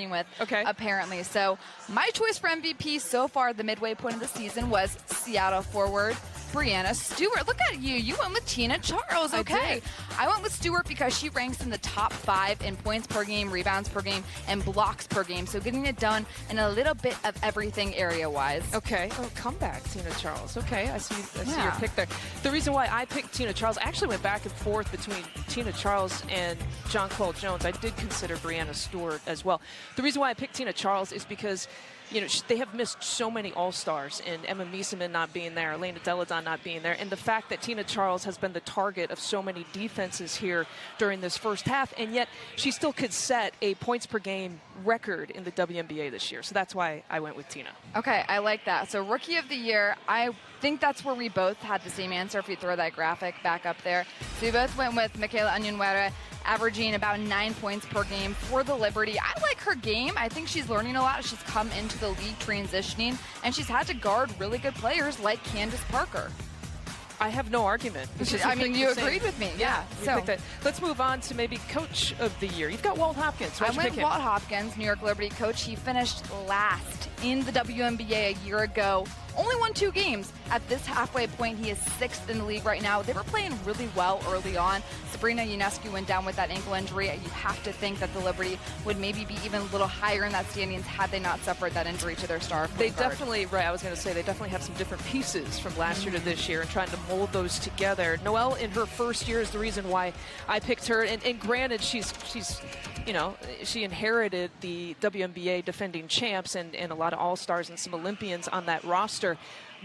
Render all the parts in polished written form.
with, apparently. So my choice for MVP so far, the midway point of the season, was Seattle forward Breanna Stewart. Look at you. You went with Tina Charles. Okay. I went with Stewart because she ranks in the top 5 in points per game, rebounds per game, and blocks per game. So getting it done in a little bit of everything area-wise. Okay. Oh, comeback, Tina Charles. Okay. I see your pick there. The reason why I picked Tina Charles, I actually went back and forth between Tina Charles and Jonquel Jones. I did consider Breanna Stewart as well. The reason why I picked Tina Charles is because they have missed so many All-Stars, and Emma Miesemann not being there, Elena Deladon not being there, and the fact that Tina Charles has been the target of so many defenses here during this first half, and yet she still could set a points per game record in the WNBA this year. So that's why I went with Tina. Okay, I like that. So Rookie of the Year, I think that's where we both had the same answer if you throw that graphic back up there. So we both went with Michaela Onyenwere, averaging about 9 points per game for the Liberty. I like her game. I think she's learning a lot. She's come into the league transitioning, and she's had to guard really good players like Candace Parker. I have no argument. I mean, you agreed with me. Yeah. So let's move on to maybe Coach of the Year. You've got Walt Hopkins. I went Walt Hopkins, New York Liberty coach. He finished last in the WNBA a year ago. Only won 2 games. At this halfway point, he is 6th in the league right now. They were playing really well early on. Sabrina Ionescu went down with that ankle injury. You have to think that the Liberty would maybe be even a little higher in that standings had they not suffered that injury to their star. They definitely, I was going to say, they definitely have some different pieces from last year to this year and trying to mold those together. Noelle, in her first year, is the reason why I picked her. And granted, she's she inherited the WNBA defending champs and a lot of All-Stars and some Olympians on that roster.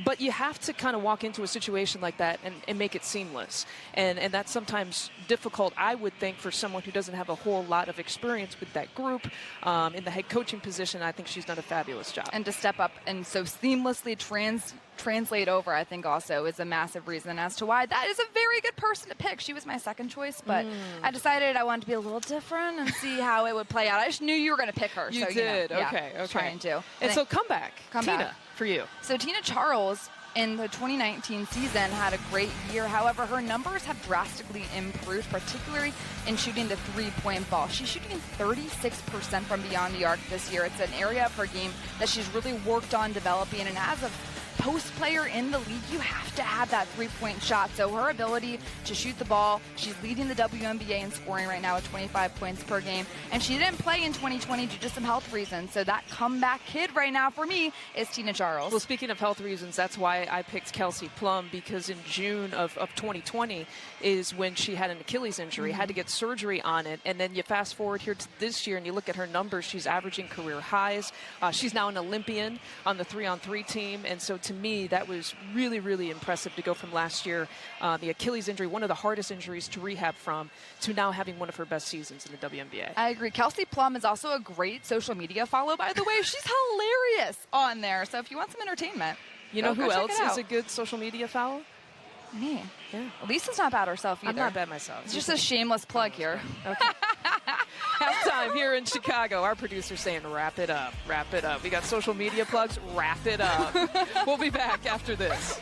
But you have to kind of walk into a situation like that and make it seamless. And that's sometimes difficult, I would think, for someone who doesn't have a whole lot of experience with that group. In the head coaching position, I think she's done a fabulous job. And to step up and so seamlessly translate over, I think also is a massive reason as to why that is a very good person to pick. She was my second choice, but I decided I wanted to be a little different and see how it would play out. I just knew you were going to pick her. You did. Okay. Trying to. And so comeback. Tina, for you. So Tina Charles in the 2019 season had a great year. However, her numbers have drastically improved, particularly in shooting the 3-point ball. She's shooting 36% from beyond the arc this year. It's an area of her game that she's really worked on developing, and as a post player in the league, you have to have that 3-point shot. So her ability to shoot the ball, she's leading the WNBA in scoring right now at 25 points per game. And she didn't play in 2020 due to some health reasons. So that comeback kid right now for me is Tina Charles. Well, speaking of health reasons, that's why I picked Kelsey Plum, because in June of 2020 is when she had an Achilles injury, had to get surgery on it. And then you fast forward here to this year and you look at her numbers, she's averaging career highs. She's now an Olympian on the 3-on-3 team. And so to me, that was really, really impressive to go from last year, the Achilles injury, one of the hardest injuries to rehab from, to now having one of her best seasons in the WNBA. I agree. Kelsey Plum is also a great social media follow, by the way. She's hilarious on there. So if you want some entertainment, you know who else is a good social media follow? Me. Yeah. Lisa's not bad herself either. I'm not bad myself. It's just a shameless plug here. Okay. Halftime here in Chicago. Our producer's saying, wrap it up, wrap it up. We got social media plugs, wrap it up. We'll be back after this.